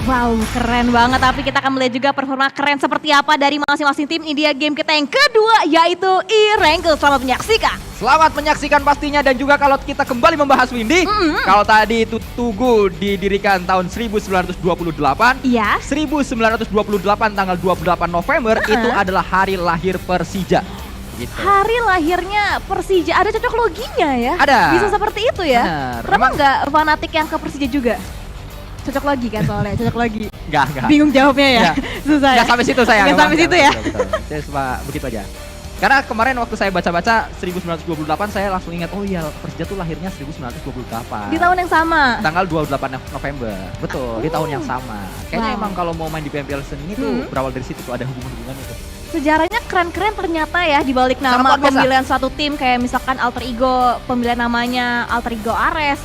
Wow, keren banget. Tapi kita akan melihat juga performa keren seperti apa dari masing-masing tim. Ini dia game kita yang kedua, yaitu E-Rankle. Selamat menyaksikan. Selamat menyaksikan pastinya, dan juga kalau kita kembali membahas Windy, kalau tadi itu Tugu didirikan tahun 1928, Iya. 1928 tanggal 28 November itu adalah hari lahir Persija. Gitu. Hari lahirnya Persija, ada cocok loginya ya? Ada. Bisa seperti itu ya? Benar. Kenapa nggak fanatik yang ke Persija juga? Cocok logi kan soalnya, cocok logi. Enggak. Bingung jawabnya ya? Nggak. Susah ya? Nggak sampai situ saya. Nggak sampai situ ya? Betul. Saya cuma begitu aja. Karena kemarin waktu saya baca-baca 1928 saya langsung ingat, oh iya Persija tuh lahirnya 1928. Di tahun yang sama? Tanggal 28 November. Betul, di tahun yang sama. Kayaknya Wow. emang kalau mau main di PMPL ini tuh berawal dari situ tuh, ada hubungan-hubungan itu. Sejarahnya keren-keren ternyata ya di balik Sangat nama luar biasa. pemilihan suatu tim, kayak misalkan Alter Ego, pemilihan namanya Alter Ego Ares.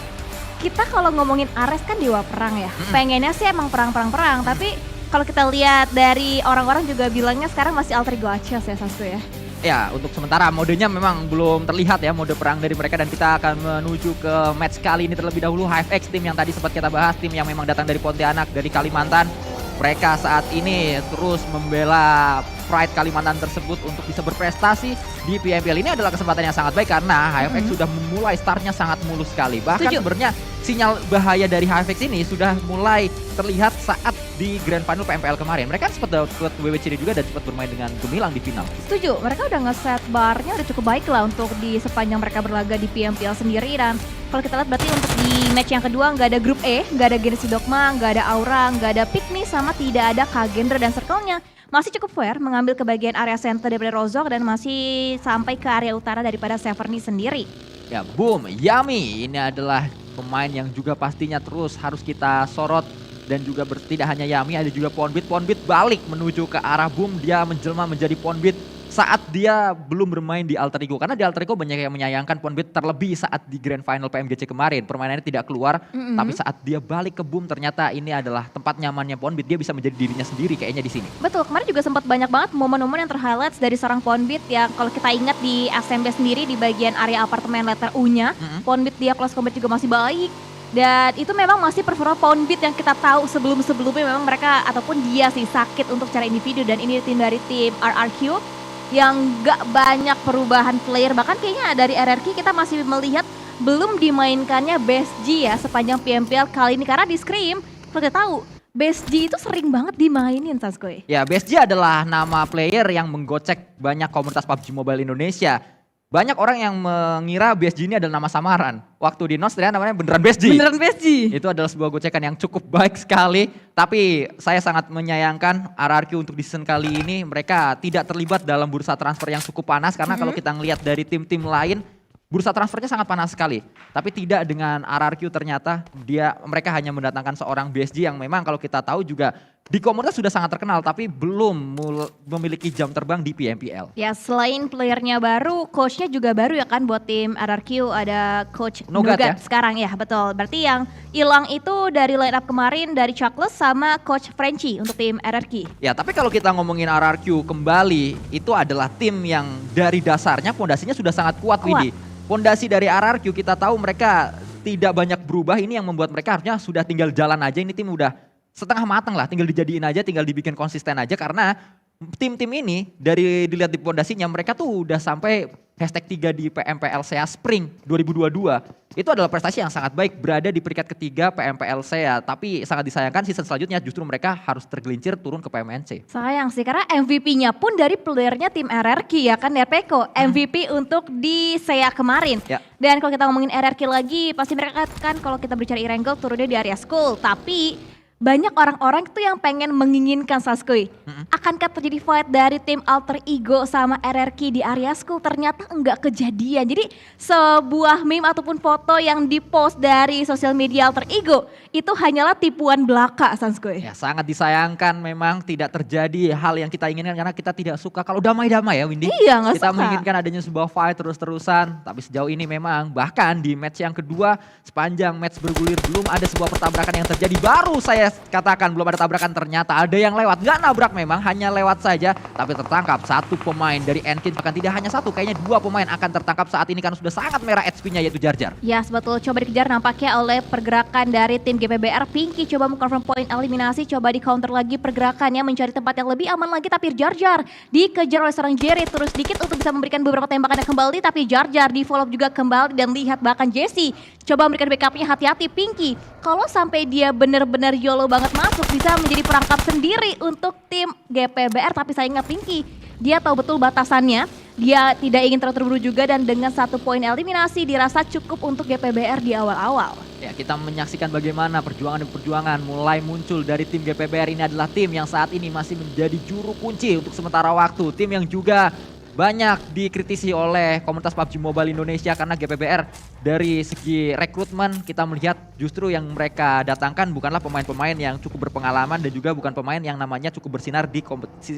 Kita kalau ngomongin Ares kan dewa perang ya. Pengennya sih emang perang-perang-perang, tapi kalau kita lihat dari orang-orang juga bilangnya sekarang masih Alter Ego Achilles ya Sasuke ya. Ya, untuk sementara modenya memang belum terlihat ya mode perang dari mereka, dan kita akan menuju ke match kali ini terlebih dahulu. HFX, tim yang tadi sempat kita bahas, tim yang memang datang dari Pontianak, dari Kalimantan. Mereka saat ini terus membela Pride Kalimantan tersebut untuk bisa berprestasi di PMPL. Ini adalah kesempatan yang sangat baik karena HFX sudah memulai startnya sangat mulus sekali. Bahkan Setuju. sebenarnya sinyal bahaya dari HFX ini sudah mulai terlihat saat di Grand Final PMPL kemarin. Mereka sempat dapat WWCD juga dan sempat bermain dengan gemilang di final. Setuju, mereka udah nge-set barnya udah cukup baik lah untuk di sepanjang mereka berlaga di PMPL sendiri. Dan kalau kita lihat berarti untuk di match yang kedua nggak ada grup E, nggak ada Genesis Dogma, nggak ada Aura, nggak ada Pikmi, sama tidak ada Kagendra, dan circle-nya masih cukup fair mengambil ke bagian area center daripada Rozok dan masih sampai ke area utara daripada Severny sendiri. Ya, boom, Yami ini adalah pemain yang juga pastinya terus harus kita sorot, dan juga tidak hanya Yami, ada juga Ponbit. Ponbit balik menuju ke arah boom, dia menjelma menjadi Ponbit saat dia belum bermain di Alter Ego. Karena di Alter Ego banyak yang menyayangkan Ponbit, terlebih saat di Grand Final PMGC kemarin. Permainannya tidak keluar, tapi saat dia balik ke boom ternyata ini adalah tempat nyamannya Ponbit. Dia bisa menjadi dirinya sendiri kayaknya di sini. Betul, kemarin juga sempat banyak banget momen-momen yang terhighlight dari seorang Ponbit yang kalau kita ingat di SMB sendiri di bagian area apartemen letter U-nya, Ponbit dia close combat juga masih baik. Dan itu memang masih performa Ponbit yang kita tahu sebelum-sebelumnya memang mereka ataupun dia sih sakit untuk cara individu, dan ini tim dari tim RRQ yang gak banyak perubahan player. Bahkan kayaknya dari RRQ kita masih melihat belum dimainkannya Best G ya sepanjang PMPL kali ini, karena di Scream kalau kita tahu Best G itu sering banget dimainin Sasuke. Ya, BSG adalah nama player yang menggocek banyak komunitas PUBG Mobile Indonesia. Banyak orang yang mengira BSG ini adalah nama samaran. Waktu di NOS ternyata namanya beneran BSG. Beneran Best G. Itu adalah sebuah gocekan yang cukup baik sekali. Tapi saya sangat menyayangkan RRQ untuk di season kali ini mereka tidak terlibat dalam bursa transfer yang cukup panas. Karena kalau kita ngelihat dari tim-tim lain, bursa transfernya sangat panas sekali. Tapi tidak dengan RRQ, ternyata mereka hanya mendatangkan seorang BSG yang memang kalau kita tahu juga di komunitas sudah sangat terkenal, tapi belum memiliki jam terbang di PMPL. Ya, selain playernya baru, coachnya juga baru ya kan buat tim RRQ, ada coach Nogat Nogat ya? sekarang ya, betul. Berarti yang hilang itu dari line up kemarin dari Chuckless sama coach Frenchy untuk tim RRQ. Ya, tapi kalau kita ngomongin RRQ kembali, itu adalah tim yang dari dasarnya pondasinya sudah sangat kuat, Windy. Pondasi dari RRQ kita tahu mereka tidak banyak berubah, ini yang membuat mereka harusnya sudah tinggal jalan aja. Ini tim udah setengah matang lah, tinggal dijadiin aja, tinggal dibikin konsisten aja, karena tim-tim ini dari dilihat di pondasinya mereka tuh udah sampai #3 di PMPL SEA Spring 2022. Itu adalah prestasi yang sangat baik, berada di peringkat ketiga PMPL SEA, tapi sangat disayangkan season selanjutnya justru mereka harus tergelincir turun ke PMNC. Sayang sih, karena MVP-nya pun dari playernya tim RRQ ya kan, Derpeko. MVP untuk di SEA kemarin. Ya. Dan kalau kita ngomongin RRQ lagi, pasti mereka kan kalau kita bicara E-Rankle turunnya di area school. Tapi banyak orang-orang itu yang pengen menginginkan Sasuke. Akankah terjadi fight dari tim Alter Ego sama RRQ di area school? Ternyata enggak kejadian. Jadi sebuah meme ataupun foto yang dipost dari sosial media Alter Ego itu hanyalah tipuan belaka Sasuke. Ya, sangat disayangkan memang tidak terjadi hal yang kita inginkan, karena kita tidak suka kalau damai-damai ya, Windy. Iya, nggak Kita suka. menginginkan adanya sebuah fight terus-terusan, tapi sejauh ini memang bahkan di match yang kedua sepanjang match bergulir belum ada sebuah pertabrakan yang terjadi. Baru saya katakan belum ada tabrakan, ternyata ada yang lewat. Nggak nabrak memang, hanya lewat saja. Tapi tertangkap satu pemain dari Enkin. Bahkan tidak hanya satu, kayaknya 2 pemain akan tertangkap saat ini karena sudah sangat merah HP-nya, yaitu Jar Jar. Ya, betul. Coba dikejar nampaknya oleh pergerakan dari tim GPBR. Pinky coba mengkonfirm poin eliminasi. Coba di counter lagi pergerakannya, mencari tempat yang lebih aman lagi. Tapi Jar Jar dikejar oleh seorang Jerry. Terus sedikit untuk bisa memberikan beberapa tembakan yang kembali. Tapi Jar Jar di follow juga kembali. Dan lihat bahkan Jesse coba memberikan backupnya. Hati-hati Pinky. Kalau sampai dia benar-benar YOLO banget masuk, bisa menjadi perangkap sendiri untuk tim GPBR. Tapi sayangnya Pinky, dia tahu betul batasannya. Dia tidak ingin terlalu terburu juga, dan dengan 1 poin eliminasi dirasa cukup untuk GPBR di awal-awal. Ya, kita menyaksikan bagaimana perjuangan demi perjuangan mulai muncul dari tim GPBR. Ini adalah tim yang saat ini masih menjadi juru kunci untuk sementara waktu. Tim yang juga banyak dikritisi oleh komunitas PUBG Mobile Indonesia karena GPBR dari segi rekrutmen kita melihat justru yang mereka datangkan bukanlah pemain-pemain yang cukup berpengalaman dan juga bukan pemain yang namanya cukup bersinar di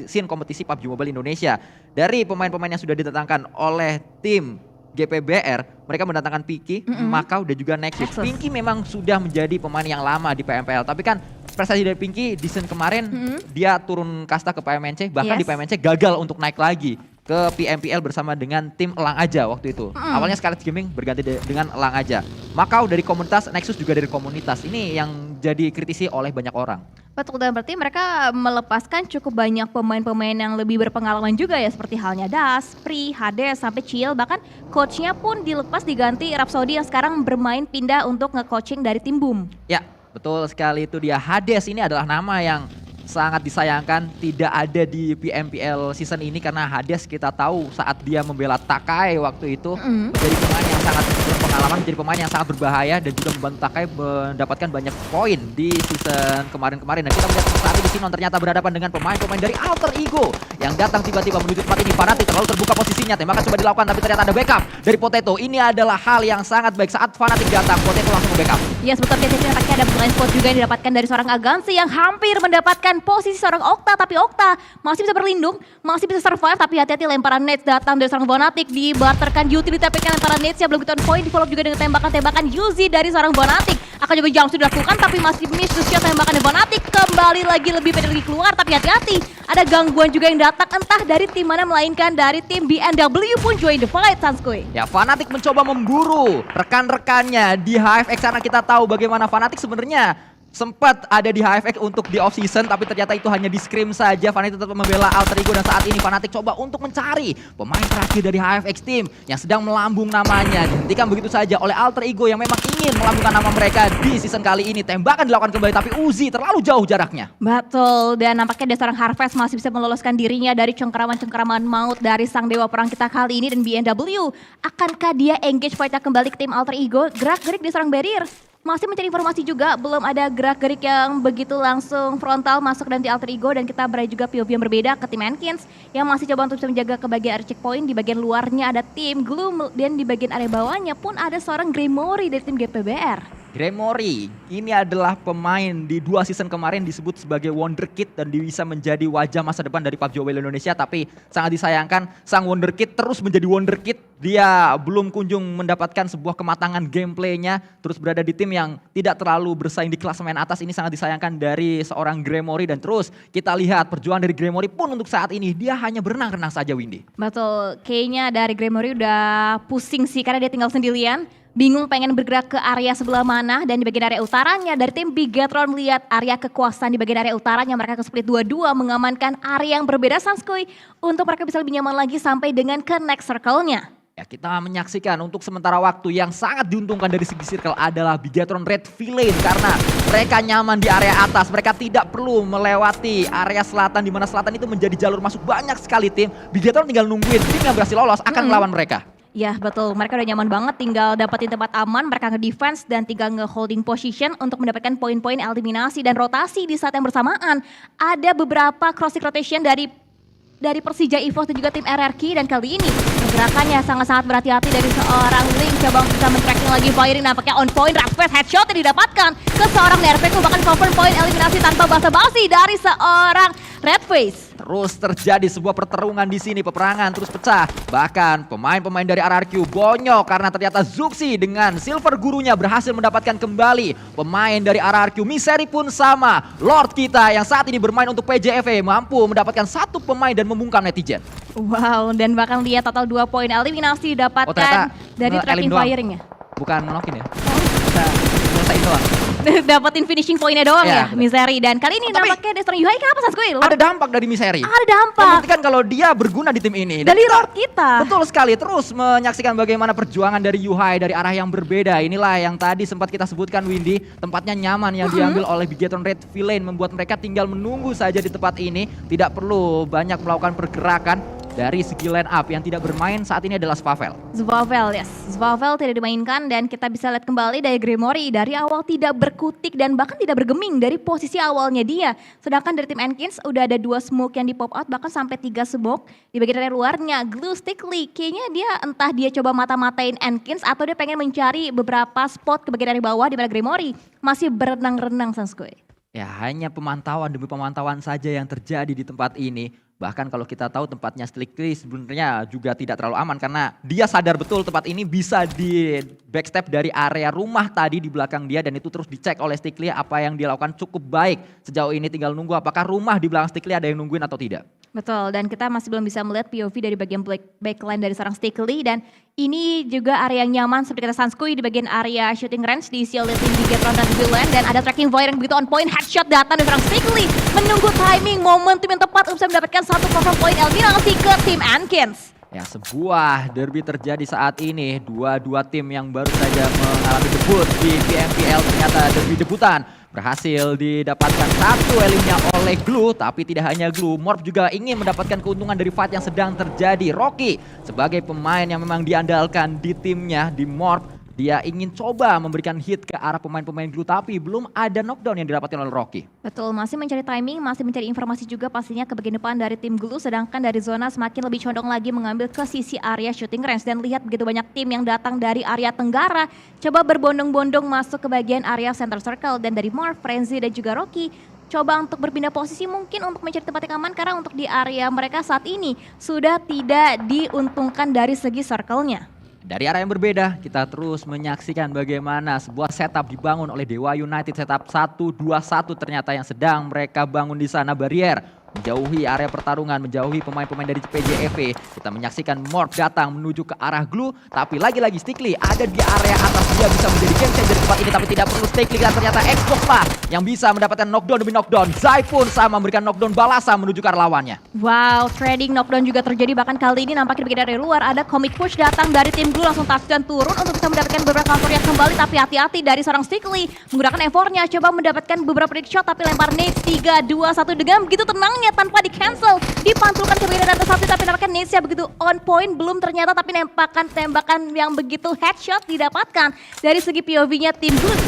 scene kompetisi PUBG Mobile Indonesia. Dari pemain-pemain yang sudah didatangkan oleh tim GPBR, mereka mendatangkan Pinky, Makau dan juga Nexus. Pinky memang sudah menjadi pemain yang lama di PMPL, tapi kan prestasi dari Pinky di season kemarin dia turun kasta ke PMNC, bahkan di PMNC gagal untuk naik lagi ke PMPL bersama dengan tim Elang Aja waktu itu. Awalnya Scarlet Gaming berganti dengan Elang Aja. Makau dari komunitas, Nexus juga dari komunitas. Ini yang jadi kritisi oleh banyak orang. Betul, dan berarti mereka melepaskan cukup banyak pemain-pemain yang lebih berpengalaman juga ya, seperti halnya Das, Pri, Hades, sampai Chill. Bahkan coachnya pun dilepas diganti Rhapsody yang sekarang bermain pindah untuk nge-coaching dari tim Boom. Ya, betul sekali, itu dia. Hades ini adalah nama yang sangat disayangkan tidak ada di PMPL season ini karena Hades kita tahu saat dia membela Takai waktu itu menjadi pemain yang sangat berpengalaman, menjadi pemain yang sangat berbahaya dan juga membantu Takai mendapatkan banyak poin di season kemarin-kemarin. Dan kita melihat saat ini Sinon ternyata berhadapan dengan pemain-pemain dari Alter Ego yang datang tiba-tiba menuju tempat ini. Fanatic terlalu terbuka posisinya, tembakan coba dilakukan tapi ternyata ada backup dari Potato. Ini adalah hal yang sangat baik saat Fanatic datang, Potato langsung backup. Yes, betul, biasanya nampaknya ada blind spot juga yang didapatkan dari seorang Agansi yang hampir mendapatkan posisi seorang Okta, tapi Okta masih bisa berlindung, masih bisa survive, tapi hati-hati lemparan nades datang dari seorang Bonatic, dibarterkan utility tapi kan lemparan nades yang belum kita on point, di follow juga dengan tembakan-tembakan Yuzi dari seorang Bonatic. Akan coba jump sudah dilakukan tapi masih miss to shot tembakan dari Bonatic, kembali lagi lebih pendek lagi keluar, tapi hati-hati ada gangguan juga yang datang entah dari tim mana melainkan dari tim BNW pun join the fight, Sanskoy. Ya, Fanatic mencoba memburu rekan-rekannya di HFX karena kita tahu bagaimana Fanatic sebenarnya sempat ada di HFX untuk di off season, tapi ternyata itu hanya di scrim saja. Fanatic tetap membela Alter Ego dan saat ini Fanatic coba untuk mencari pemain terakhir dari HFX team yang sedang melambung namanya. Dihentikan begitu saja oleh Alter Ego yang memang ingin melambungkan nama mereka di season kali ini. Tembakan dilakukan kembali tapi Uzi terlalu jauh jaraknya. Betul, dan nampaknya ada seorang Harvest masih bisa meloloskan dirinya dari cengkeraman-cengkeraman maut dari sang dewa perang kita kali ini. Dan BNW, akankah dia engage fightnya kembali ke tim Alter Ego? Gerak-gerik di seorang barrier. Masih mencari informasi juga, belum ada gerak-gerik yang begitu langsung frontal masuk dan di Alter Ego, dan kita berada juga POV yang berbeda ke tim Enkins yang masih coba untuk bisa menjaga ke bagian area checkpoint. Di bagian luarnya ada tim Gloom dan di bagian area bawahnya pun ada seorang Gremory dari tim GPBR. Gremory ini adalah pemain di 2 season kemarin disebut sebagai wonderkid dan bisa menjadi wajah masa depan dari PUBG Mobile Indonesia, tapi sangat disayangkan sang wonderkid terus menjadi wonderkid. Dia belum kunjung mendapatkan sebuah kematangan gameplaynya, terus berada di tim yang tidak terlalu bersaing di klasemen atas. Ini sangat disayangkan dari seorang Gremory, dan terus kita lihat perjuangan dari Gremory pun untuk saat ini dia hanya berenang-renang saja, Windy. Betul, kayaknya dari Gremory udah pusing sih karena dia tinggal sendirian. Bingung pengen bergerak ke area sebelah mana, dan di bagian area utaranya dari tim Bigatron melihat area kekuasaan di bagian area utaranya, mereka ke split 2-2 mengamankan area yang berbeda Sanskoy untuk mereka bisa lebih nyaman lagi sampai dengan ke next circle-nya. Ya, kita menyaksikan untuk sementara waktu yang sangat diuntungkan dari segi circle adalah Bigatron Red Villain karena mereka nyaman di area atas, mereka tidak perlu melewati area selatan di mana selatan itu menjadi jalur masuk banyak sekali tim. Bigatron tinggal nungguin tim yang berhasil lolos akan melawan mereka. Ya betul, mereka udah nyaman banget, tinggal dapetin tempat aman, mereka nge-defense dan tinggal nge-holding position untuk mendapatkan poin-poin eliminasi dan rotasi di saat yang bersamaan. Ada beberapa crossing rotation dari Persija EVOS dan juga tim RRQ, dan kali ini pergerakannya sangat-sangat berhati-hati dari seorang Link, coba bisa men-tracking lagi firing, nampaknya on point, Rapid headshot yang didapatkan ke seorang Nerveko, bahkan confirm poin eliminasi tanpa basa-basi dari seorang Red Face. Terus terjadi sebuah pertarungan di sini, peperangan terus pecah. Bahkan pemain-pemain dari RRQ bonyok karena ternyata Zuxi dengan Silver Gurunya berhasil mendapatkan kembali pemain dari RRQ. Misery pun sama. Lord kita yang saat ini bermain untuk PJFE mampu mendapatkan satu pemain dan membungkam netizen. Wow, dan bahkan lihat total 2 poin eliminasi didapatkan dari tracking firing ya. Bukan melokin ya. Bisa selesai doang. Dapetin finishing pointnya doang ya, bener. Misery. Dan kali ini nampaknya Destroy Yuhai kenapa Sasuke? Ada dampak dari Misery. Ada dampak. Membuktikan kalau dia berguna di tim ini. Dari Lord kita. Betul sekali, terus menyaksikan bagaimana perjuangan dari Yuhai dari arah yang berbeda. Inilah yang tadi sempat kita sebutkan Windy, tempatnya nyaman yang diambil oleh Bigetron Red Villain, membuat mereka tinggal menunggu saja di tempat ini, tidak perlu banyak melakukan pergerakan. Dari segi line up yang tidak bermain saat ini adalah Spavel. Spavel, yes. Spavel tidak dimainkan dan kita bisa lihat kembali dari Gremory dari awal tidak berkutik dan bahkan tidak bergeming dari posisi awalnya dia. Sedangkan dari tim Enkins udah ada 2 smoke yang di pop out, bahkan sampai 3 smoke di bagian area luarnya. Glue Stickly kayaknya dia entah dia coba mata-matain Enkins atau dia pengen mencari beberapa spot ke bagian area bawah di mana Gremory masih berenang-renang Sasuke. Ya hanya pemantauan demi pemantauan saja yang terjadi di tempat ini. Bahkan kalau kita tahu tempatnya Stickly sebenarnya juga tidak terlalu aman karena dia sadar betul tempat ini bisa di backstep dari area rumah tadi di belakang dia dan itu terus dicek oleh Stickly apa yang dia lakukan cukup baik. Sejauh ini tinggal nunggu apakah rumah di belakang Stickly ada yang nungguin atau tidak. Betul, dan kita masih belum bisa melihat POV dari bagian backline dari seorang Stickly dan ini juga area yang nyaman seperti kata Sanskui di bagian area shooting range diisi oleh tim Bigetron dan Villain dan ada tracking fire yang begitu on point, headshot datang dari seorang Stickly menunggu timing momentum yang tepat untuk bisa mendapatkan satu confirm point eliminasi ke tim Enkins. Ya sebuah derby terjadi saat ini, dua tim yang baru saja mengalami debut di PMPL ternyata derby debutan. Berhasil didapatkan satu elimnya oleh Glue, tapi tidak hanya Glue, Morph juga ingin mendapatkan keuntungan dari fight yang sedang terjadi. Rocky sebagai pemain yang memang diandalkan di timnya, di Morph, dia ingin coba memberikan hit ke arah pemain-pemain Glue tapi belum ada knockdown yang didapatkan oleh Rocky. Betul, masih mencari timing, masih mencari informasi juga pastinya ke bagian depan dari tim Glue, sedangkan dari zona semakin lebih condong lagi mengambil ke sisi area shooting range dan lihat begitu banyak tim yang datang dari area tenggara coba berbondong-bondong masuk ke bagian area center circle dan dari Morph, Frenzy dan juga Rocky coba untuk berpindah posisi mungkin untuk mencari tempat yang aman karena untuk di area mereka saat ini sudah tidak diuntungkan dari segi circle-nya. Dari arah yang berbeda, kita terus menyaksikan bagaimana sebuah setup dibangun oleh Dewa United. Setup 1-2-1 ternyata yang sedang mereka bangun di sana, barrier. Menjauhi area pertarungan, menjauhi pemain-pemain dari PJFE. Kita menyaksikan Morph datang menuju ke arah Glue. Tapi lagi-lagi Stickly ada di area atas. Dia bisa menjadi game changer di tempat ini. Tapi tidak perlu Stickly dan ternyata Xbox lah yang bisa mendapatkan knockdown demi knockdown. Zai pun sama memberikan knockdown balasan menuju ke arah lawannya. Wow, trading knockdown juga terjadi. Bahkan kali ini nampaknya dari luar ada comic push datang dari tim Glue. Langsung touchdown turun untuk bisa mendapatkan beberapa counter yang kembali. Tapi hati-hati dari seorang Stickly. Menggunakan effortnya coba mendapatkan beberapa trick shot. Tapi lempar nades 3, 2, 1 dengan begitu tenangnya tanpa di cancel, dipantulkan ke bagian atas satu tapi nampaknya nades-nya begitu on point belum ternyata tapi tembakan yang begitu headshot didapatkan dari segi POV-nya tim Glue.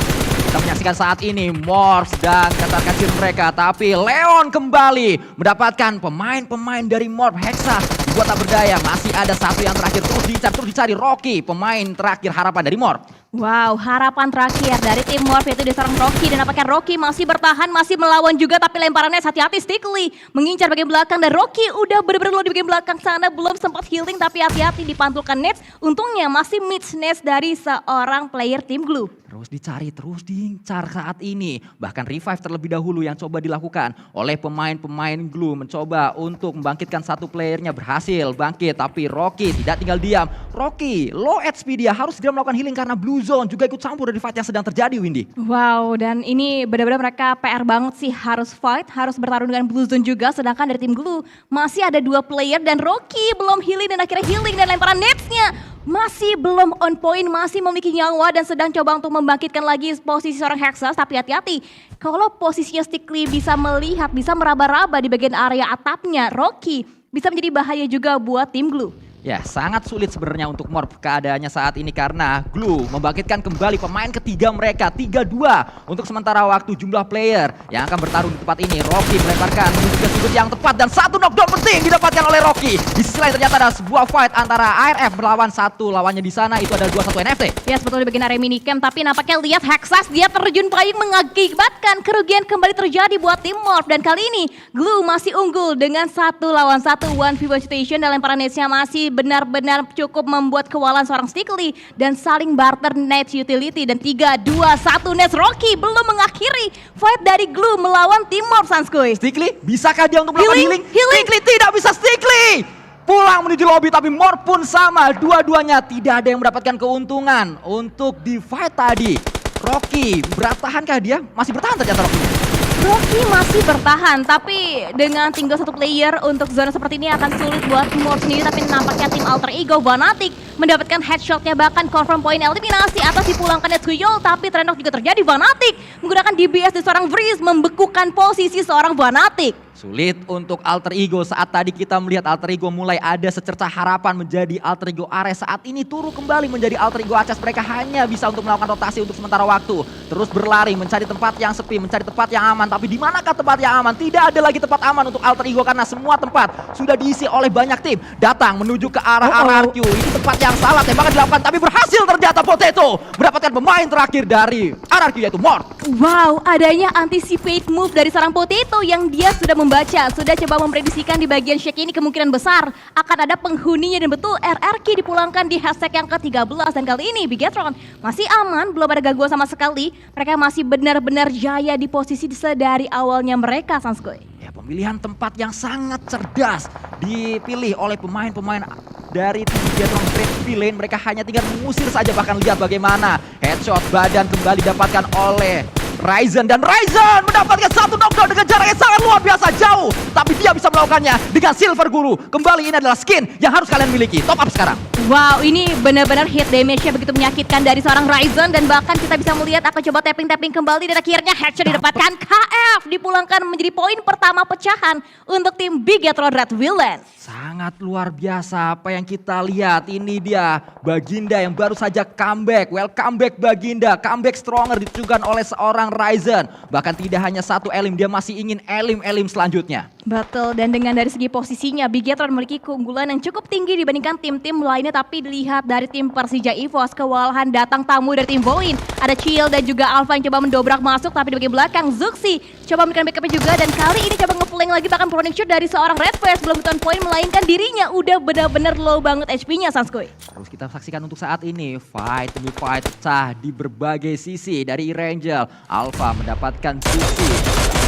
Kita menyaksikan saat ini Morph sedang kacir mereka tapi Leon kembali mendapatkan pemain-pemain dari Morph. Hexa dibuat tak berdaya, masih ada satu yang terakhir terus dicari Rocky, pemain terakhir harapan dari Morph. Wow, harapan terakhir dari tim Morph yaitu di seorang Rocky dan apakah Rocky masih bertahan, masih melawan juga tapi lemparannya hati-hati Stickly mengincar bagian belakang dan Rocky udah bener-bener di bagian belakang sana belum sempat healing tapi hati-hati dipantulkan nades. Untungnya masih mid nades dari seorang player tim Glue. Terus dicari, terus diincar saat ini. Bahkan revive terlebih dahulu yang coba dilakukan oleh pemain-pemain Glue. Mencoba untuk membangkitkan satu playernya, berhasil bangkit. Tapi Rocky tidak tinggal diam. Rocky low HP dia harus segera melakukan healing karena Blue Zone juga ikut campur dari fight yang sedang terjadi, Windy. Wow, dan ini benar-benar mereka PR banget sih, harus fight, harus bertarung dengan Blue Zone juga. Sedangkan dari tim Glue masih ada 2 player dan Rocky belum healing dan akhirnya healing dan lemparan nades-nya masih belum on point, masih memiliki nyawa dan sedang coba untuk membangkitkan lagi posisi seorang Hexas. Tapi hati-hati, kalau posisinya Stickly bisa melihat, bisa meraba-raba di bagian area atapnya, Rocky bisa menjadi bahaya juga buat tim Glue. Ya, sangat sulit sebenarnya untuk Morph keadaannya saat ini karena Glue membangkitkan kembali pemain ketiga mereka 3-2 untuk sementara waktu jumlah player yang akan bertarung di tempat ini. Rocky melemparkan menuju ke sudut yang tepat dan satu knockdown penting didapatkan oleh Rocky. Di sisi lain ternyata ada sebuah fight antara ARF melawan satu lawannya di sana, itu ada 21 NFT. Ya, sebetulnya di bagian area minicamp, tapi nampaknya lihat Hexas dia terjun payung mengakibatkan kerugian kembali terjadi buat tim Morph, dan kali ini Glue masih unggul dengan 1 lawan 1 1v1 situation dan lemparan netsnya masih benar-benar cukup membuat kewalahan seorang Stickly dan saling barter nets utility dan 3-2-1 nets. Rocky belum mengakhiri fight dari Glue melawan tim Morph, Sanskuy. Stickly, bisakah dia untuk melakukan healing? Stickly tidak bisa, Stickly! Pulang menuju lobby tapi Morph pun sama. Dua-duanya tidak ada yang mendapatkan keuntungan untuk di fight tadi. Rocky, bertahankah dia? Masih bertahan ternyata Rocky. Rocky masih bertahan, tapi dengan tinggal satu player untuk zona seperti ini akan sulit buat Morph sendiri. Tapi nampaknya tim Alter Ego Fnatic mendapatkan headshotnya, bahkan confirm point eliminasi atas dipulangkannya Tsuyol. Tapi Trenok juga terjadi, Fnatic menggunakan DBS di seorang Freeze membekukan posisi seorang Fnatic. Sulit untuk Alter Ego saat tadi kita melihat Alter Ego mulai ada secerca harapan menjadi Alter Ego Ares. Saat ini turun kembali menjadi Alter Ego Aces. Mereka hanya bisa untuk melakukan rotasi untuk sementara waktu. Terus berlari mencari tempat yang sepi, mencari tempat yang aman. Tapi di manakah tempat yang aman? Tidak ada lagi tempat aman untuk Alter Ego karena semua tempat sudah diisi oleh banyak tim. Datang menuju ke arah RRQ. Ini tempat yang salah, tembakan dilakukan tapi berhasil ternyata Potato mendapatkan pemain terakhir dari RRQ yaitu Morph. Wow, adanya anticipate move dari seorang Potato yang dia sudah membaca, sudah coba memprediksikan di bagian shake ini kemungkinan besar akan ada penghuninya, dan betul RRQ dipulangkan di hashtag yang ke-13. Dan kali ini Bigetron masih aman, belum ada gangguan sama sekali. Mereka masih benar-benar jaya di posisi sedari awalnya mereka, Sanskuy. Ya, pemilihan tempat yang sangat cerdas dipilih oleh pemain-pemain dari tim Bigetron Great Villain. Mereka hanya tinggal mengusir saja, bahkan lihat bagaimana headshot badan kembali didapatkan oleh Ryzen, dan Ryzen mendapatkan satu knockdown dengan jarak yang sangat luar biasa jauh. Tapi dia bisa melakukannya dengan Silver Guru. Kembali ini adalah skin yang harus kalian miliki. Top up sekarang. Wow, ini benar-benar hit damage-nya begitu menyakitkan dari seorang Ryzen, dan bahkan kita bisa melihat akan coba tapping-tapping kembali dan akhirnya headshot didapatkan. KF dipulangkan menjadi poin pertama pecahan untuk tim Bigetron Red Villain. Sangat luar biasa apa yang kita lihat. Ini dia Baginda yang baru saja comeback. Welcome back Baginda, comeback stronger ditujukan oleh seorang Ryzen. Bahkan tidak hanya satu elim, dia masih ingin elim-elim selanjutnya. Betul, dan dengan dari segi posisinya Bigetron memiliki keunggulan yang cukup tinggi dibandingkan tim-tim lainnya. Tapi dilihat dari tim Persija EVOS, kewalahan datang tamu dari tim Voin. Ada Chill dan juga Alpha yang coba mendobrak masuk, tapi di bagian belakang Zuxi coba memberikan backupnya juga, dan kali ini coba nge-flank lagi, bahkan Proning Shoot dari seorang Red Face belum ditemukan poin, melainkan dirinya udah benar-benar low banget HP-nya, Sanskuy. Terus kita saksikan untuk saat ini fight demi fight pecah di berbagai sisi. Dari Irangel, Alpha mendapatkan Zuxi.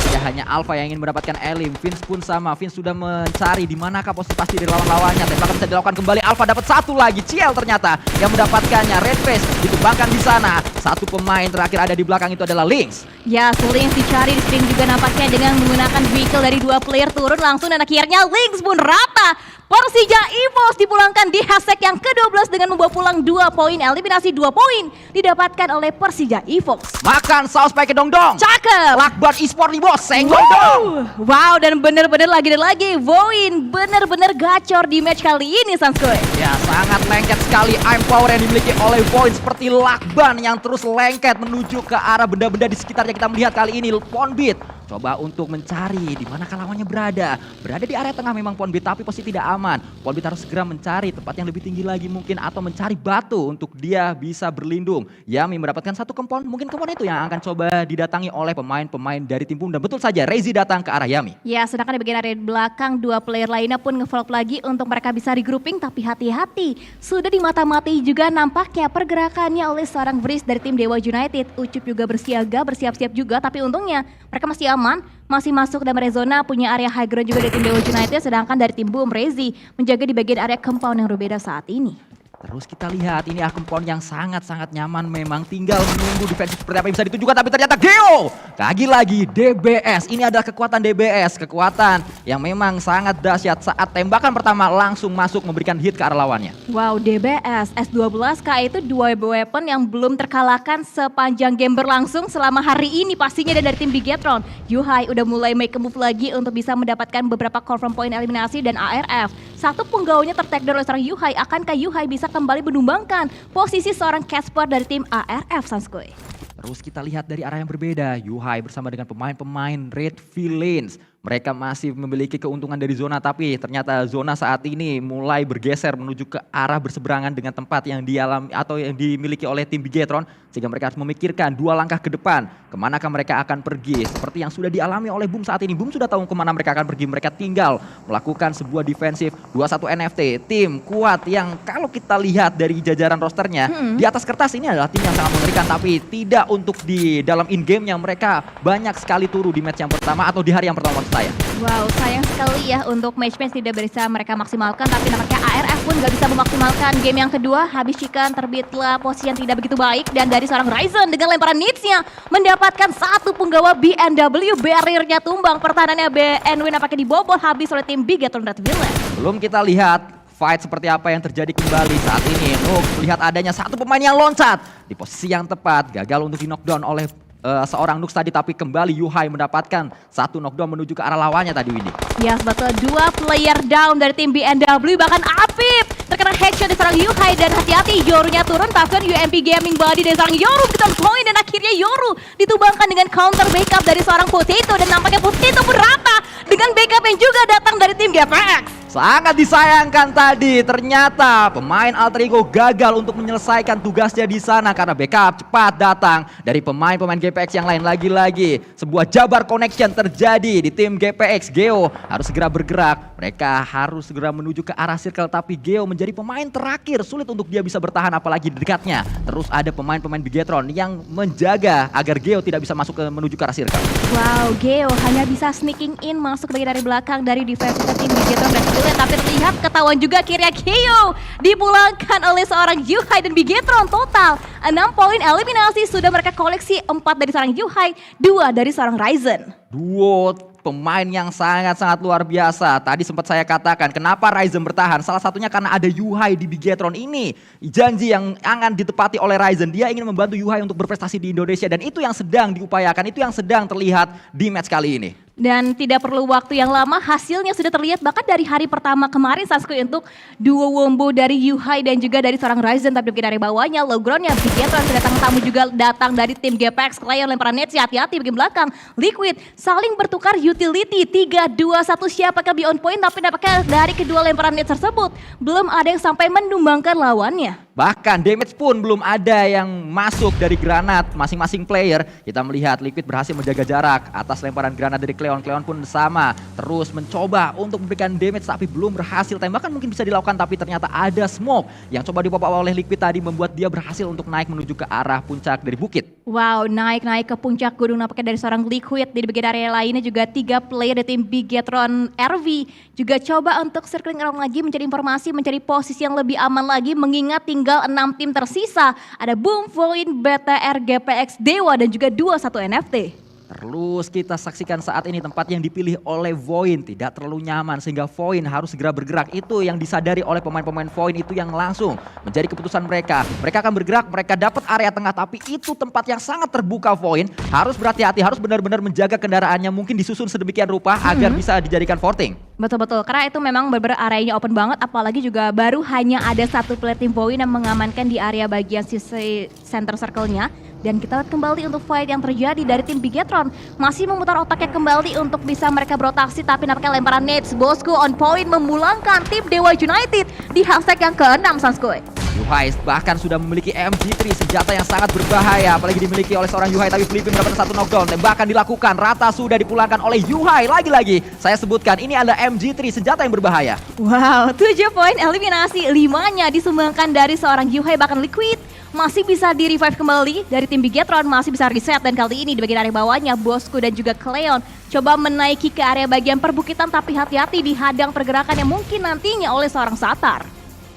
Tidak hanya Alpha yang ingin mendapatkan elim, Vince pun sama. Vince sudah mencari di manakah posisi pasti dari lawan-lawannya. Tembakan bisa dilakukan kembali. Alpha dapat satu lagi. Ciel ternyata yang mendapatkannya. Red Face ditumbangkan di sana. Satu pemain terakhir ada di belakang itu adalah Lynx. Ya, Lynx dicari di screen juga nampaknya dengan menggunakan vehicle dari dua player turun langsung, dan akhirnya Lynx pun rata. Persija EVOS dipulangkan di hashtag yang ke-12 dengan membawa pulang 2 poin. Eliminasi 2 poin didapatkan oleh Persija EVOS. Makan saus pakai dong-dong. Cakep. Lakbar e-sport nih bos, senggol dong. Wow, dan bener-bener lagi dan lagi Voin bener-bener gacor di match kali ini, Sanskuy. Ya, sangat lengket sekali aim power yang dimiliki oleh Voin, seperti lakban yang terus lengket menuju ke arah benda-benda di sekitarnya. Kita melihat kali ini Ponbit coba untuk mencari di mana lawannya berada. Berada di area tengah memang Ponbit, tapi posisi tidak aman. Ponbit harus segera mencari tempat yang lebih tinggi lagi mungkin, atau mencari batu untuk dia bisa berlindung. Yami mendapatkan satu kempon, mungkin kempon itu yang akan coba didatangi oleh pemain-pemain dari tim PUM. Dan betul saja, Rezi datang ke arah Yami. Ya, sedangkan di bagian area belakang dua player lainnya pun nge-follow lagi untuk mereka bisa regrouping, tapi hati-hati. Sudah dimata-matai juga nampaknya pergerakannya oleh seorang Vriz dari tim Dewa United. Ucup juga bersiaga, bersiap-siap juga, tapi untungnya mereka masih aman, masih masuk dalam area zona, punya area high ground juga dari tim Dewa United, sedangkan dari tim Boom, Rezi menjaga di bagian area compound yang berbeda saat ini. Terus kita lihat ini compound yang sangat-sangat nyaman, memang tinggal menunggu defense seperti apa yang bisa ditujukan, tapi ternyata Geo lagi-lagi DBS. Ini adalah kekuatan DBS, kekuatan yang memang sangat dahsyat saat tembakan pertama langsung masuk memberikan hit ke arah lawannya. Wow, DBS S12K itu dua weapon yang belum terkalahkan sepanjang game berlangsung selama hari ini pastinya, dan dari tim Bigetron. Yuhai udah mulai make a move lagi untuk bisa mendapatkan beberapa confirm point eliminasi, dan ARF Satu punggawanya tertakedown oleh seorang Yuhai. Akankah Yuhai bisa kembali menumbangkan posisi seorang Casper dari tim ARF, Sanskuy? Terus kita lihat dari arah yang berbeda, Yuhai bersama dengan pemain-pemain Red Villains. Mereka masih memiliki keuntungan dari zona, tapi ternyata zona saat ini mulai bergeser menuju ke arah berseberangan dengan tempat yang dialami atau yang dimiliki oleh tim Bigetron, sehingga mereka harus memikirkan 2 langkah ke depan, kemanakah mereka akan pergi. Seperti yang sudah dialami oleh Boom saat ini, Boom sudah tahu kemana mereka akan pergi, mereka tinggal melakukan sebuah defensif 21 NFT, tim kuat yang kalau kita lihat dari jajaran rosternya, di atas kertas ini adalah tim yang sangat mengerikan, tapi tidak untuk di dalam in-game-nya. Mereka banyak sekali turu di match yang pertama atau di hari yang pertama saya. Wow, sayang sekali ya untuk match-match tidak bisa mereka maksimalkan, tapi nampaknya ARF pun gak bisa memaksimalkan game yang kedua. Habis chicken terbitlah posisi yang tidak begitu baik, dan dari seorang Ryzen dengan lemparan nitsnya mendapatkan satu punggawa BNW, barriernya tumbang, pertahanannya BNW nampaknya dibobol habis oleh tim Bigetron Red Villain. Belum kita lihat fight seperti apa yang terjadi kembali saat ini. Nuk melihat adanya satu pemain yang loncat di posisi yang tepat, gagal untuk di knockdown oleh seorang Nux tadi, tapi kembali Yuhai mendapatkan satu knockdown menuju ke arah lawannya tadi, Windy. Ya, betul, 2 player down dari tim BNW, bahkan Apip terkena headshot dari seorang Yuhai, dan hati-hati Yorunya turun, bahkan UMP Gaming Body dari seorang Yoru kita point, dan akhirnya Yoru ditumbangkan dengan counter backup dari seorang Potato, dan nampaknya Potato berata dengan backup yang juga datang dari tim GPX. Sangat disayangkan tadi, ternyata pemain Alter Ego gagal untuk menyelesaikan tugasnya di sana karena backup cepat datang dari pemain-pemain GPX yang lain. Lagi-lagi sebuah jabar connection terjadi di tim GPX. Geo harus segera bergerak, mereka harus segera menuju ke arah circle, tapi Geo menjadi pemain terakhir, sulit untuk dia bisa bertahan apalagi di dekatnya. Terus ada pemain-pemain Bigetron yang menjaga agar Geo tidak bisa masuk menuju ke arah circle. Wow, Geo hanya bisa sneaking in masuk bagian dari belakang dari defense tim Bigetron dan tapi terlihat ketahuan juga akhirnya Geo dipulangkan oleh seorang Yuhai dan Bigetron. Total 6 poin eliminasi sudah mereka koleksi, 4 dari seorang Yuhai, 2 dari seorang Ryzen. Duo pemain yang sangat-sangat luar biasa. Tadi sempat saya katakan kenapa Ryzen bertahan. Salah satunya karena ada Yuhai di Bigetron ini. Janji yang akan ditepati oleh Ryzen. Dia ingin membantu Yuhai untuk berprestasi di Indonesia. Dan itu yang sedang diupayakan. Itu yang sedang terlihat di match kali ini. Dan tidak perlu waktu yang lama, hasilnya sudah terlihat bahkan dari hari pertama kemarin, Sanskuy, untuk duo wombo dari Yuhai dan juga dari seorang Ryzen. Tapi dari bawahnya, low groundnya Bigetron, kedatangan tamu juga datang dari tim GPX. Kleon lemparan net, hati-hati bagian belakang. Liquid saling bertukar utility, 3-2-1 siapakah be on point, tapi nampaknya dari kedua lemparan net tersebut belum ada yang sampai menumbangkan lawannya. Bahkan damage pun belum ada yang masuk dari granat masing-masing player. Kita melihat Liquid berhasil menjaga jarak atas lemparan granat dari Kleon. Kleon pun sama, terus mencoba untuk memberikan damage tapi belum berhasil. Tembakan mungkin bisa dilakukan, tapi ternyata ada smoke yang coba dipop oleh Liquid tadi membuat dia berhasil untuk naik menuju ke arah puncak dari bukit. Wow, naik ke puncak gunung nampaknya dari seorang Liquid. Di bagian area lainnya juga 3 player dari tim Bigetron RV juga coba untuk circling around lagi, mencari informasi, mencari posisi yang lebih aman lagi, mengingat tinggal 6 tim tersisa. Ada Boom, Void, BTR, GPX, Dewa, dan juga 21 NFT. Terus kita saksikan saat ini tempat yang dipilih oleh Void tidak terlalu nyaman sehingga Void harus segera bergerak. Itu yang disadari oleh pemain-pemain Void, itu yang langsung menjadi keputusan mereka. Mereka akan bergerak, mereka dapat area tengah, tapi itu tempat yang sangat terbuka. Void harus berhati-hati, harus benar-benar menjaga kendaraannya, mungkin disusun sedemikian rupa agar bisa dijadikan forting. Betul-betul, karena itu memang benar-benar areanya open banget, apalagi juga baru hanya ada satu player tim Void yang mengamankan di area bagian sisi center circle-nya. Dan kita lihat kembali untuk fight yang terjadi dari tim Bigetron. Masih memutar otaknya kembali untuk bisa mereka berotaksi, tapi nampaknya lemparan nades Bosku on point memulangkan tim Dewa United di hashtag yang ke-6, Sanskuy. Yuhai bahkan sudah memiliki MG3, senjata yang sangat berbahaya, apalagi dimiliki oleh seorang Yuhai, tapi Flippy mendapatkan satu knockdown. Tembakan dilakukan, rata sudah dipulangkan oleh Yuhai. Lagi-lagi saya sebutkan ini adalah MG3, senjata yang berbahaya. Wow, 7 poin eliminasi, 5-nya disumbangkan dari seorang Yuhai, bahkan Liquid masih bisa di-revive kembali dari tim Bigetron, masih bisa reset, dan kali ini di bagian area bawahnya Bosku dan juga Kleon coba menaiki ke area bagian perbukitan, tapi hati-hati dihadang pergerakan yang mungkin nantinya oleh seorang Satar.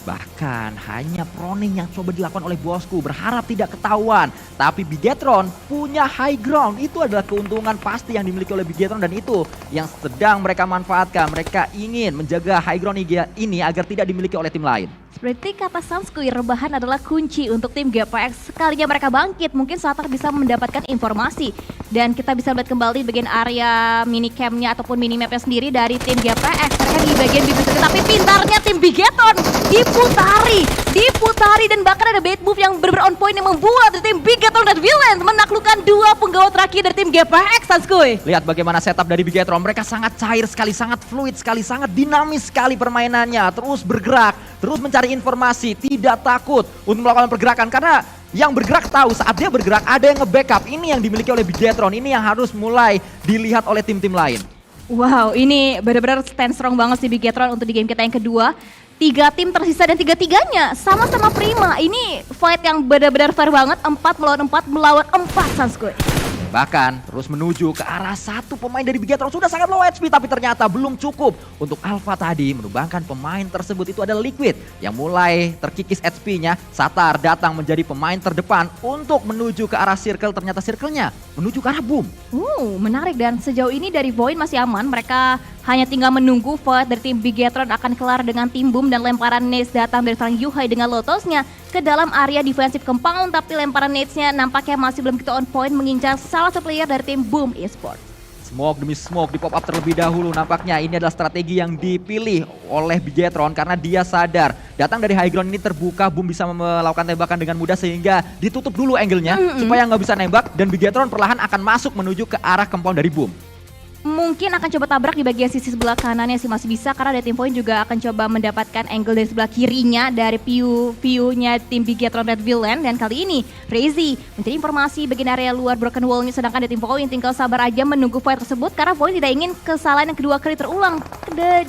Bahkan hanya proning yang coba dilakukan oleh Bosku, berharap tidak ketahuan. Tapi Bigetron punya high ground, itu adalah keuntungan pasti yang dimiliki oleh Bigetron, dan itu yang sedang mereka manfaatkan. Mereka ingin menjaga high ground ini agar tidak dimiliki oleh tim lain. Seperti kata Samskui, rebahan adalah kunci untuk tim GPX. Sekalinya mereka bangkit, mungkin Satar bisa mendapatkan informasi. Dan kita bisa lihat kembali bagian area minicamnya ataupun minimapnya sendiri dari tim GPX. Mereka di bagian bibir, tapi pintarnya tim Bigeton diputari dan bahkan ada bait move yang benar-benar on point yang membuat tim Bigeton dan Villain menaklukkan dua penggawa terakhir dari tim GPX, Samskui. Lihat bagaimana setup dari Bigetron, mereka sangat cair sekali, sangat fluid sekali, sangat dinamis sekali permainannya. Terus bergerak, terus mencari informasi, tidak takut untuk melakukan pergerakan karena yang bergerak tahu saat dia bergerak ada yang nge-backup. Ini yang dimiliki oleh Bigetron, ini yang harus mulai dilihat oleh tim-tim lain. Wow, ini benar-benar stand strong banget sih Bigetron untuk di game kita yang kedua. 3 tim tersisa dan 3-3-nya sama-sama prima. Ini fight yang benar-benar fair banget, 4 melawan 4 Samskui. Bahkan terus menuju ke arah satu pemain dari Bigetron sudah sangat low HP tapi ternyata belum cukup untuk Alpha tadi menumbangkan pemain tersebut. Itu adalah Liquid yang mulai terkikis HP-nya. Satar datang menjadi pemain terdepan untuk menuju ke arah circle, ternyata circle-nya menuju ke arah boom. Menarik dan sejauh ini dari Void masih aman. Mereka hanya tinggal menunggu fight dari tim Bigetron akan kelar dengan tim boom dan lemparan nades datang dari seorang Yuhai dengan Lotosnya ke dalam area defensive compound, tapi lemparan nades-nya nampaknya masih belum begitu on point mengincar salah satu player dari tim Boom Esports. Smoke demi smoke di pop up terlebih dahulu, nampaknya ini adalah strategi yang dipilih oleh Bigetron karena dia sadar datang dari high ground ini terbuka, Boom bisa melakukan tembakan dengan mudah sehingga ditutup dulu angle-nya supaya nggak bisa nembak dan Bigetron perlahan akan masuk menuju ke arah compound dari Boom. Mungkin akan coba tabrak di bagian sisi sebelah kanannya sih masih bisa karena dari tim Point juga akan coba mendapatkan angle dari sebelah kirinya dari view-nya tim Bigetron Red Villain. Dan kali ini Reizi mencari informasi bagian area luar broken wall-nya, sedangkan dari tim Point tinggal sabar aja menunggu fight tersebut karena Point tidak ingin kesalahan yang kedua kali terulang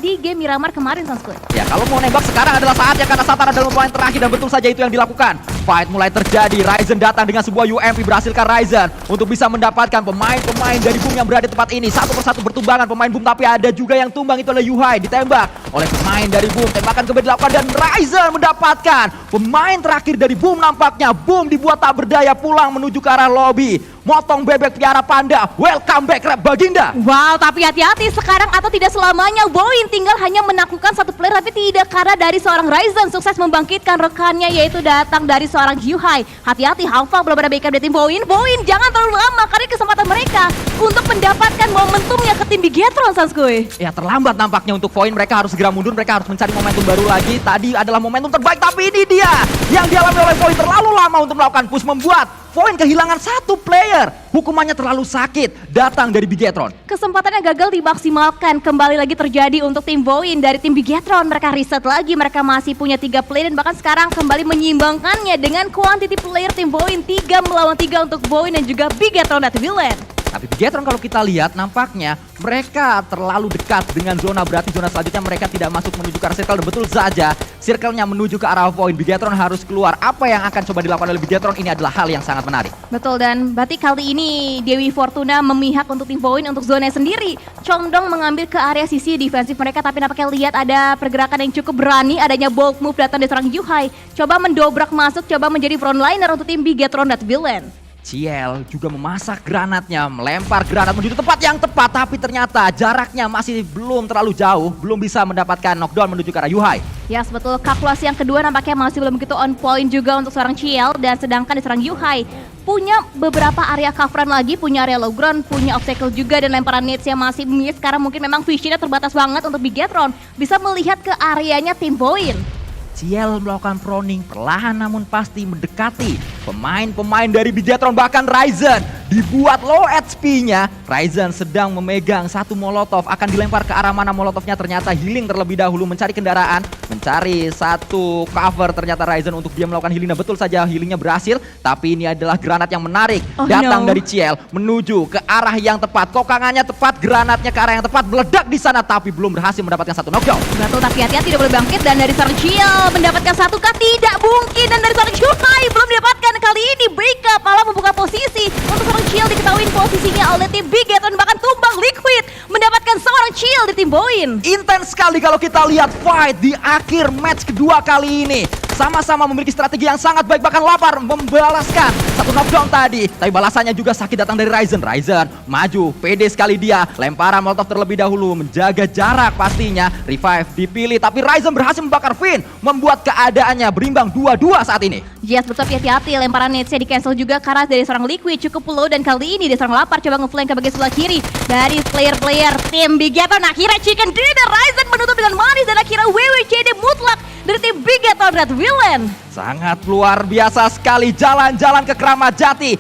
di game Miramar kemarin, Samskui. Ya kalau mau nembak sekarang adalah saatnya karena Satar adalah pemain terakhir dan betul saja itu yang dilakukan. Fight mulai terjadi, Ryzen datang dengan sebuah UMP, berhasilkan Ryzen untuk bisa mendapatkan pemain-pemain dari Boom yang berada di tempat ini. Satu persatu bertumbangan pemain Boom, tapi ada juga yang tumbang, itu adalah Yuhai, ditembak oleh pemain dari Boom. Tembakan kembali dilakukan dan Ryzen mendapatkan pemain terakhir dari Boom nampaknya. Boom dibuat tak berdaya pulang menuju ke arah lobby. Motong bebek piara panda, welcome back Rap Baginda. Wow, tapi hati-hati sekarang atau tidak selamanya Boin tinggal hanya menaklukkan satu player, tapi tidak karena dari seorang Ryzen sukses membangkitkan rekannya yaitu datang dari seorang Yuhai. Hati-hati, Halfa belum ada backup dari tim Boin. Boin jangan terlalu lama karena kesempatan mereka untuk mendapatkan momentumnya ke tim Bigetron, Samskui. Ya terlambat nampaknya untuk Void, mereka harus segera mundur, mereka harus mencari momentum baru lagi. Tadi adalah momentum terbaik, tapi ini dia yang dialami oleh Void terlalu lama untuk melakukan push, membuat Void kehilangan satu player. Hukumannya terlalu sakit datang dari Bigetron. Kesempatannya gagal dimaksimalkan. Kembali lagi terjadi untuk tim Void dari tim Bigetron. Mereka reset lagi, mereka masih punya 3 player dan bahkan sekarang kembali menyimbangkannya dengan quantity player tim Void 3 melawan 3 untuk Void dan juga Bigetron dan Villain. Tapi Bigetron kalau kita lihat nampaknya mereka terlalu dekat dengan zona, berarti zona selanjutnya mereka tidak masuk menuju ke arah circle. Dan betul saja circle-nya menuju ke arah Void. Bigetron harus keluar. Apa yang akan coba dilakukan oleh Bigetron ini adalah hal yang sangat menarik. Betul, dan berarti kali ini Dewi Fortuna memihak untuk tim Void untuk zona sendiri. Condong mengambil ke area sisi defensif mereka, tapi nampaknya lihat ada pergerakan yang cukup berani, adanya bold move datang dari seorang Yuhai. Coba mendobrak masuk, coba menjadi frontliner untuk tim Bigetron dan Villain. Ciel juga memasak granatnya, melempar granat menuju tempat yang tepat, tapi ternyata jaraknya masih belum terlalu jauh, belum bisa mendapatkan knockdown menuju ke arah Yuhai. Ya, betul, kalkulasi yang kedua nampaknya masih belum begitu on point juga untuk seorang Ciel, dan sedangkan di seorang Yuhai punya beberapa area coveran lagi, punya area low ground, punya obstacle juga, dan lemparan nades yang masih miss karena mungkin memang visionnya terbatas banget untuk Bigetron bisa melihat ke areanya tim Void. Ciel melakukan proning perlahan namun pasti mendekati pemain-pemain dari Bigetron, bahkan Ryzen dibuat low HP-nya. Ryzen sedang memegang satu molotov, akan dilempar ke arah mana molotovnya, ternyata healing terlebih dahulu, mencari kendaraan, mencari satu cover, ternyata Ryzen untuk dia melakukan healing. Nah, betul saja healingnya berhasil, tapi ini adalah granat yang menarik datang dari Ciel menuju ke arah yang tepat, kokangannya tepat, granatnya ke arah yang tepat, meledak di sana tapi belum berhasil mendapatkan satu knockdown. Betul, tapi hati-hati tidak boleh bangkit, dan dari seorang Ciel mendapatkan satu kah? Tidak mungkin, dan dari seorang Yuhai belum didapatkan. Kali ini backup malah membuka posisi untuk seorang Ciel, diketahui posisinya oleh tim Bigetron, bahkan tumbang Liquid mendapatkan seorang Ciel di tim Boin. Intens sekali kalau kita lihat fight di akhir match kedua kali ini. Sama-sama memiliki strategi yang sangat baik, bahkan lapar membalaskan satu knockdown tadi. Tapi balasannya juga sakit datang dari Ryzen. Ryzen maju, pede sekali dia. Lemparan molotov terlebih dahulu, menjaga jarak pastinya. Revive dipilih, tapi Ryzen berhasil membakar Finn. Membuat keadaannya berimbang 2-2 saat ini. Yes, betul, hati-hati. Lemparan nades-nya di cancel juga karena dari seorang Liquid cukup low. Dan kali ini dari seorang Lapar coba ngeflank ke bagian sebelah kiri. Dari player-player tim Bigaton. Akhirnya Chicken Dinner, Ryzen menutup dengan manis. Dan akhirnya WWJD mutlak dari tim Bigaton Red Villain. Sangat luar biasa sekali jalan-jalan ke Keramat Jati.